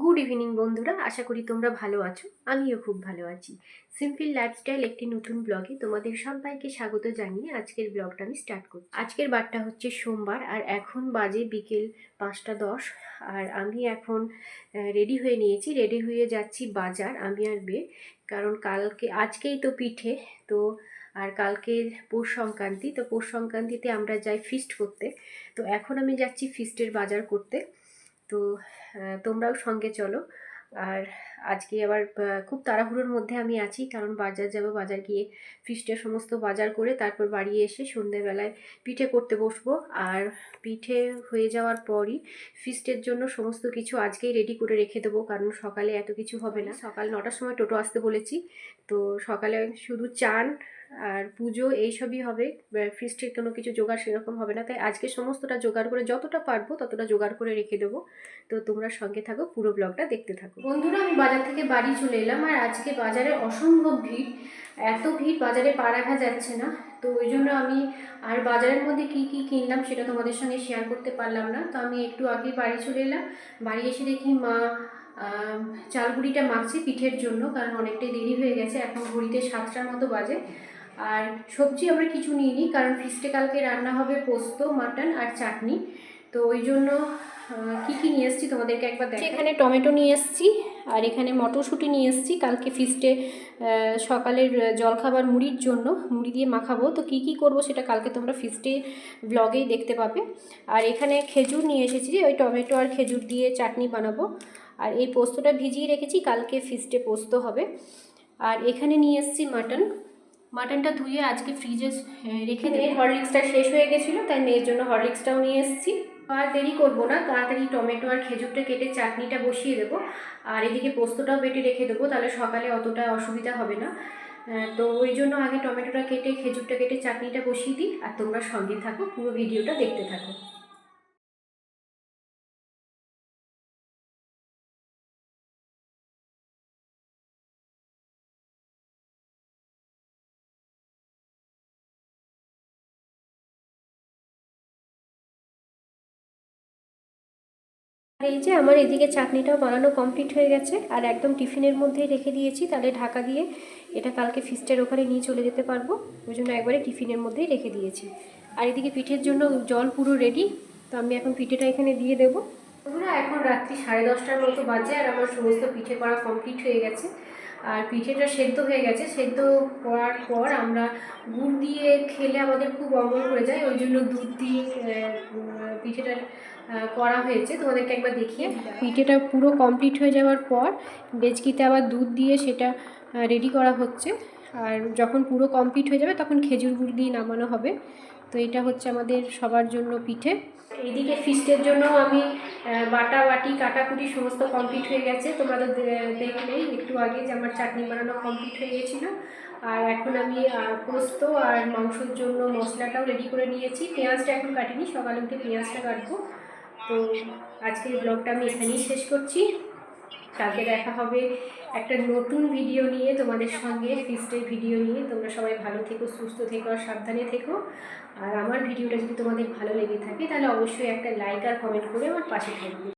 Good evening বন্ধুরা, আশা করি তোমরা ভালো আছো। আমিও খুব ভালো আছি। সিম্পল লাইফস্টাইল একটি নতুন ব্লগে তোমাদের সবাইকে স্বাগত জানিয়ে আজকের ব্লগটা আমি স্টার্ট করছি। আজকের বারটা হচ্ছে সোমবার, আর এখন বাজে বিকেল 5টা 10। আর আমি এখন রেডি হয়ে নিয়েছি, রেডি হয়ে যাচ্ছি বাজার, আমি আর বে। কারণ আজকেই তো পিঠে, তো আর কালকে পৌষ সংক্রান্তি, তো পৌষ সংক্রান্তিতে আমরা যাই ফিস্ট করতে। তো এখন আমি যাচ্ছি ফিস্টের বাজার করতে। তো তোমরাও সঙ্গে চলো। আর আজকে আবার খুব তাড়াহুড়োর মধ্যে আমি আছি, কারণ বাজার যাব, বাজার গিয়ে ফিস্টের সমস্ত বাজার করে তারপর বাড়ি এসে সন্ধ্যেবেলায় পিঠে করতে বসবো। আর পিঠে হয়ে যাওয়ার পরই ফিস্টের জন্য সমস্ত কিছু আজকেই রেডি করে রেখে দেবো, কারণ সকালে এত কিছু হবে না। সকাল 9টার সময় টোটো আসতে বলেছি, তো সকালে শুধু চান আর পুজো এইসবই হবে। ফিস্টের কোনো কিছু জোগাড় সেরকম হবে না, তাই আজকে সমস্তটা জোগাড় করে যতটা পারবো ততটা জোগাড় করে রেখে দেবো। তো তোমরা সঙ্গে থাকো, পুরো ব্লগটা দেখতে থাকো। বন্ধুরা, আমি বাজার থেকে বাড়ি চলে এলাম, আর আজকে বাজারে অসম্ভব ভিড়, এত ভিড় বাজারে পা রাখা যাচ্ছে না। তো ওই জন্য আমি আর বাজারের মধ্যে কি কি কিনলাম সেটা তোমাদের সঙ্গে শেয়ার করতে পারলাম না। তো আমি একটু আগে বাড়ি চলে এলাম, বাড়ি এসে দেখি মা চালগুড়িটা মাখছে পিঠের জন্য, কারণ অনেকটাই দেরি হয়ে গেছে, এখন ঘড়িতে 7টার মতো বাজে। আর সবজি আমরা কিছু নিইনি, কারণ ফিস্টে কালকে রান্না হবে পোস্ত, মাটন আর চাটনি। তো ওই জন্য কি কি নিয়ে এসেছি তোমাদেরকে একবার দেখ। এখানে টমেটো নিয়ে এসেছি, আর এখানে মটরশুঁটি নিয়ে এসেছি কালকে ফিস্টে সকালের জলখাবার মুড়ির জন্য, মুড়ি দিয়ে মাখাবো। তো কি কি করব সেটা কালকে তোমরা ফিস্টে ব্লগেই দেখতে পাবে। আর এখানে খেজুর নিয়ে এসেছি, ওই টমেটো আর খেজুর দিয়ে চাটনি বানাবো। আর এই পোস্তটা ভিজিয়ে রেখেছি, কালকে ফিস্টে পোস্ত হবে। আর এখানে নিয়ে এসেছি মাটনটা ধুয়ে আজকে ফ্রিজে রেখে দিয়ে, হরলিক্সটা শেষ হয়ে গেছিলো, তাই মেয়ের জন্য হরলিক্সটাও নিয়ে এসেছি। আর দেরি করবো না, তাড়াতাড়ি টমেটো আর খেজুরটা কেটে চাটনিটা বসিয়ে দেবো, আর এদিকে পোস্তটাও বেটে রেখে দেবো, তাহলে সকালে অতটা অসুবিধা হবে না। তো ওই জন্য আগে টমেটোটা কেটে খেজুরটা কেটে চাটনিটা বসিয়ে দিই, আর তোমরা সঙ্গে থাকো, পুরো ভিডিওটা দেখতে থাকো। এই যে আমার এদিকে চাটনিটাও বানানো কমপ্লিট হয়ে গেছে, আর একদম টিফিনের মধ্যেই রেখে দিয়েছি, তাহলে ঢাকা দিয়ে এটা কালকে ফিস্টের ওখানে নিয়ে চলে যেতে পারবো। ওই জন্য একবারে টিফিনের মধ্যেই রেখে দিয়েছি। আর এদিকে পিঠের জন্য জল পুরো রেডি, তো আমি এখন পিঠেটা এখানে দিয়ে দেবো। বন্ধুরা, এখন রাত্রি 10:30টার মতো বাজে, আর আমার সমস্ত পিঠে করা কমপ্লিট হয়ে গেছে। আর পিঠেটা সেদ্ধ হয়ে গেছে, সেদ্ধ করার পর আমরা গুড় দিয়ে খেলে আমাদের খুব অমল হয়ে যায়, ওই জন্য দুধ দিয়ে পিঠেটা করা হয়েছে। তোমাদেরকে একবার দেখিয়ে, পিঠেটা পুরো কমপ্লিট হয়ে যাওয়ার পর ডেচকিতে আবার দুধ দিয়ে সেটা রেডি করা হচ্ছে। আর যখন পুরো কমপ্লিট হয়ে যাবে তখন খেজুর গুড় দিয়ে নামানো হবে। তো এটা হচ্ছে আমাদের সবার জন্য পিঠে। এইদিকে ফিস্টের জন্য আমি বাটা বাটি কাটাকুটি সমস্ত কমপ্লিট হয়ে গেছে। তোমরা তো দেখলেই একটু আগে যে আমার চাটনি বানানো কমপ্লিট হয়ে গেছিলো। আর এখন আমি পোস্ত আর মাংসের জন্য মশলাটাও রেডি করে নিয়েছি। পেঁয়াজটা এখন কাটিনি, সকালে উঠে পেঁয়াজটা কাটবো। তো আজকের ব্লগটা আমি এখানেই শেষ করছি। কালকে দেখা হবে একটা নতুন ভিডিও নিয়ে তোমাদের সঙ্গে, ফিস্টের ভিডিও নিয়ে। তোমরা সবাই ভালো থেকো, সুস্থ থেকো আর সাবধানে থেকো। আর আমার ভিডিওটা যদি তোমাদের ভালো লেগে থাকে তাহলে অবশ্যই একটা লাইক আর কমেন্ট করে আমার পাশে থাকবে।